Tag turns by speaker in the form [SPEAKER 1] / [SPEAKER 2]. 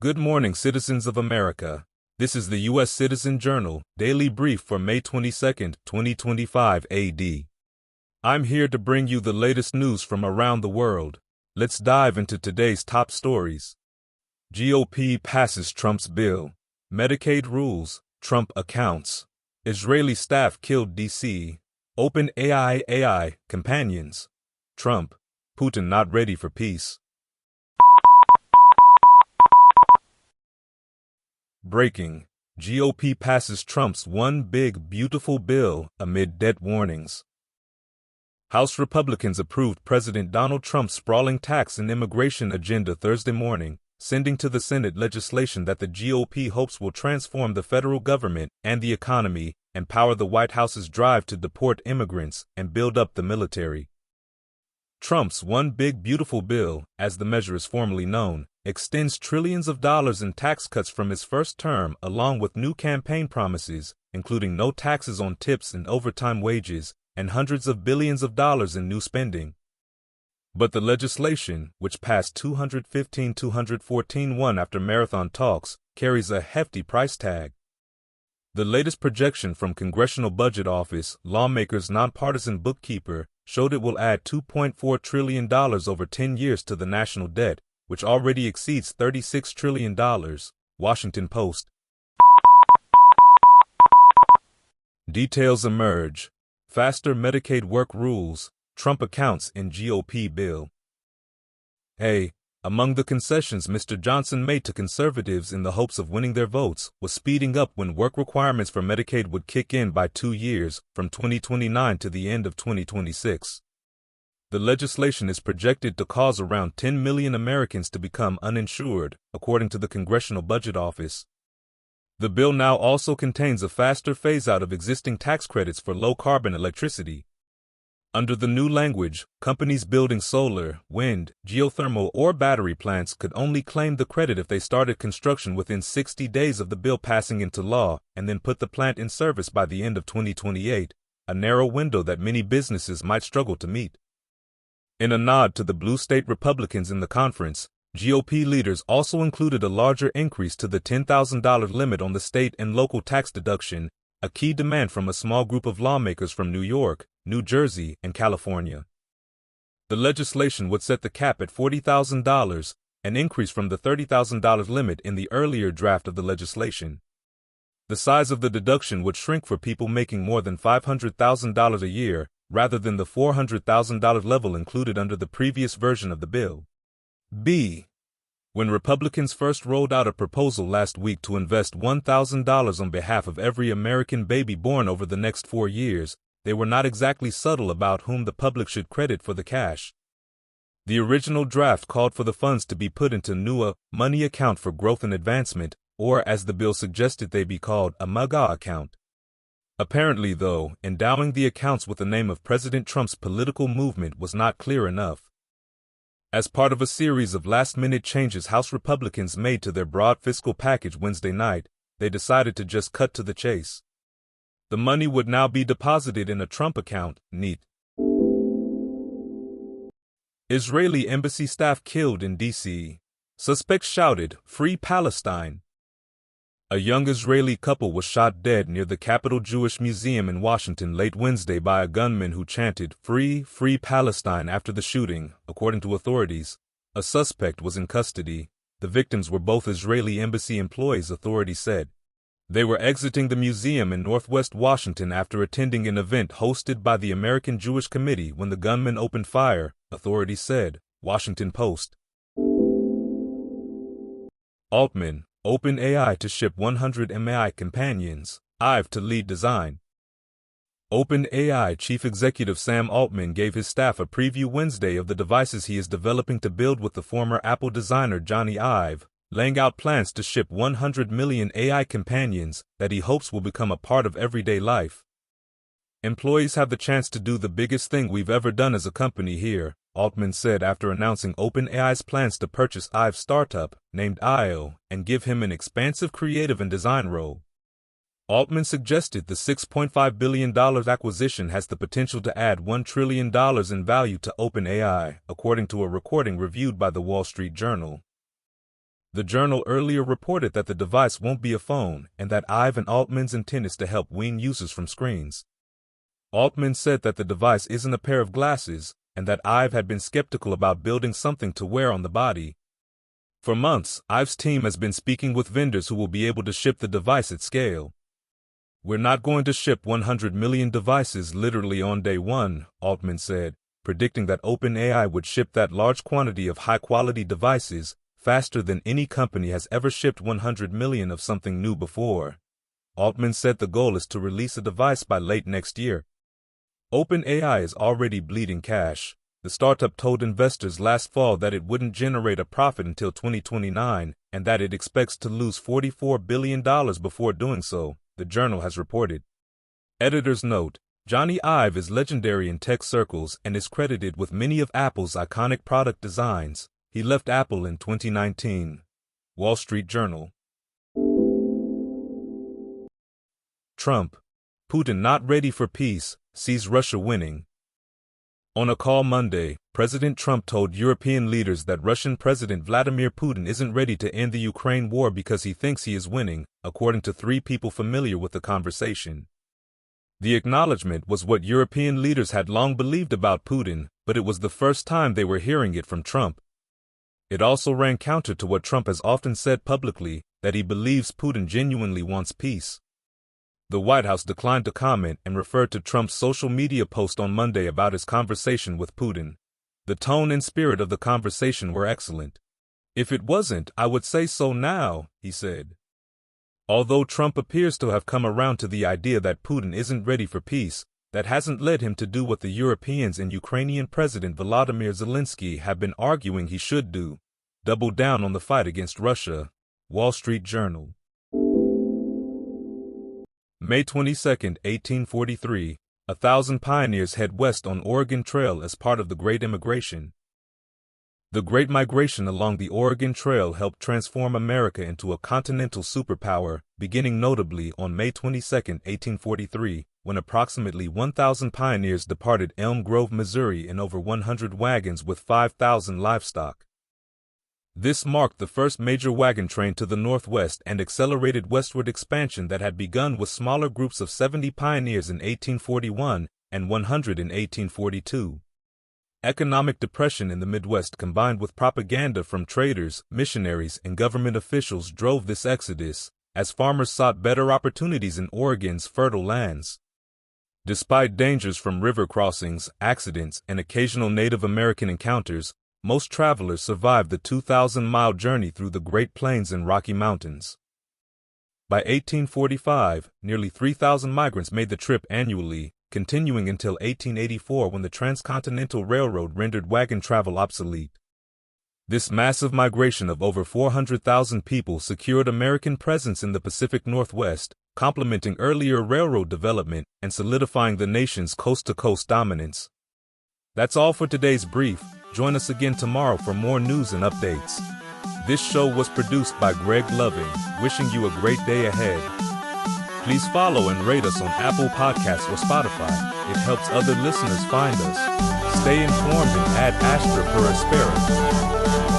[SPEAKER 1] Good morning, citizens of America. This is the U.S. Citizen Journal, Daily Brief for May 22, 2025 AD. I'm here to bring you the latest news from around the world. Let's dive into today's top stories. GOP passes Trump's bill. Medicaid rules, Trump accounts. Israeli staff killed D.C. OpenAI AI companions. Trump, Putin not ready for peace. Breaking. GOP passes Trump's one big beautiful bill amid debt warnings. House Republicans approved President Donald Trump's sprawling tax and immigration agenda Thursday morning, sending to the Senate legislation that the GOP hopes will transform the federal government and the economy and power the White House's drive to deport immigrants and build up the military. Trump's one big beautiful bill, as the measure is formally known, extends trillions of dollars in tax cuts from his first term along with new campaign promises, including no taxes on tips and overtime wages, and hundreds of billions of dollars in new spending. But the legislation, which passed 215-214-1 after marathon talks, carries a hefty price tag. The latest projection from Congressional Budget Office, lawmakers' nonpartisan bookkeeper, showed it will add $2.4 trillion over 10 years to the national debt, which already exceeds $36 trillion, Washington Post. Details emerge. Faster Medicaid work rules, Trump accounts in GOP bill. Among the concessions Mr. Johnson made to conservatives in the hopes of winning their votes was speeding up when work requirements for Medicaid would kick in by 2 years, from 2029 to the end of 2026. The legislation is projected to cause around 10 million Americans to become uninsured, according to the Congressional Budget Office. The bill now also contains a faster phase-out of existing tax credits for low-carbon electricity. Under the new language, companies building solar, wind, geothermal, or battery plants could only claim the credit if they started construction within 60 days of the bill passing into law and then put the plant in service by the end of 2028, a narrow window that many businesses might struggle to meet. In a nod to the blue state Republicans in the conference, GOP leaders also included a larger increase to the $10,000 limit on the state and local tax deduction, a key demand from a small group of lawmakers from New York, New Jersey, and California. The legislation would set the cap at $40,000, an increase from the $30,000 limit in the earlier draft of the legislation. The size of the deduction would shrink for people making more than $500,000 a year, rather than the $400,000 level included under the previous version of the bill. When Republicans first rolled out a proposal last week to invest $1,000 on behalf of every American baby born over the next 4 years, they were not exactly subtle about whom the public should credit for the cash. The original draft called for the funds to be put into a money account for growth and advancement, or as the bill suggested they be called, a MAGA account. Apparently, though, endowing the accounts with the name of President Trump's political movement was not clear enough. As part of a series of last-minute changes House Republicans made to their broad fiscal package Wednesday night, they decided to just cut to the chase. The money would now be deposited in a Trump account, neat. Israeli embassy staff killed in D.C. Suspects shouted, "Free Palestine." A young Israeli couple was shot dead near the Capitol Jewish Museum in Washington late Wednesday by a gunman who chanted, "Free, free Palestine," after the shooting, according to authorities. A suspect was in custody. The victims were both Israeli embassy employees, authorities said. They were exiting the museum in Northwest Washington after attending an event hosted by the American Jewish Committee when the gunman opened fire, authorities said, Washington Post. Altman, OpenAI to ship 100 MAI companions, IVE to lead design. OpenAI Chief Executive Sam Altman gave his staff a preview Wednesday of the devices he is developing to build with the former Apple designer Johnny Ive, laying out plans to ship 100 million AI companions that he hopes will become a part of everyday life. "Employees have the chance to do the biggest thing we've ever done as a company here," Altman said after announcing OpenAI's plans to purchase Ive's startup, named IO, and give him an expansive creative and design role. Altman suggested the $6.5 billion acquisition has the potential to add $1 trillion in value to OpenAI, according to a recording reviewed by the Wall Street Journal. The journal earlier reported that the device won't be a phone and that Ive and Altman's intent is to help wean users from screens. Altman said that the device isn't a pair of glasses and that Ive had been skeptical about building something to wear on the body. For months, Ive's team has been speaking with vendors who will be able to ship the device at scale. "We're not going to ship 100 million devices literally on day one," Altman said, predicting that OpenAI would ship that large quantity of high-quality devices faster than any company has ever shipped 100 million of something new before. Altman said the goal is to release a device by late next year. OpenAI is already bleeding cash. The startup told investors last fall that it wouldn't generate a profit until 2029 and that it expects to lose $44 billion before doing so, the journal has reported. Editor's note: Johnny Ive is legendary in tech circles and is credited with many of Apple's iconic product designs. He left Apple in 2019. Wall Street Journal. Trump: Putin not ready for peace, sees Russia winning. On a call Monday, President Trump told European leaders that Russian President Vladimir Putin isn't ready to end the Ukraine war because he thinks he is winning, according to 3 people familiar with the conversation. The acknowledgement was what European leaders had long believed about Putin, but it was the first time they were hearing it from Trump. It also ran counter to what Trump has often said publicly, that he believes Putin genuinely wants peace. The White House declined to comment and referred to Trump's social media post on Monday about his conversation with Putin. The tone and spirit of the conversation were excellent. "If it wasn't, I would say so now," he said. Although Trump appears to have come around to the idea that Putin isn't ready for peace, that hasn't led him to do what the Europeans and Ukrainian President Volodymyr Zelensky have been arguing he should do: double down on the fight against Russia. Wall Street Journal. May 22, 1843, 1,000 pioneers head west on Oregon Trail as part of the Great Immigration. The Great Migration along the Oregon Trail helped transform America into a continental superpower, beginning notably on May 22, 1843, when approximately 1,000 pioneers departed Elm Grove, Missouri in over 100 wagons with 5,000 livestock. This marked the first major wagon train to the Northwest and accelerated westward expansion that had begun with smaller groups of 70 pioneers in 1841 and 100 in 1842. Economic depression in the Midwest combined with propaganda from traders, missionaries, and government officials drove this exodus, as farmers sought better opportunities in Oregon's fertile lands. Despite dangers from river crossings, accidents, and occasional Native American encounters, most travelers survived the 2,000-mile journey through the Great Plains and Rocky Mountains. By 1845, nearly 3,000 migrants made the trip annually, continuing until 1884 when the Transcontinental Railroad rendered wagon travel obsolete. This massive migration of over 400,000 people secured American presence in the Pacific Northwest, complementing earlier railroad development and solidifying the nation's coast-to-coast dominance. That's all for today's brief. Join us again tomorrow for more news and updates. This show was produced by Greg Loving, wishing you a great day ahead. Please follow and rate us on Apple Podcasts or Spotify. It helps other listeners find us. Stay informed and ad astra per aspera.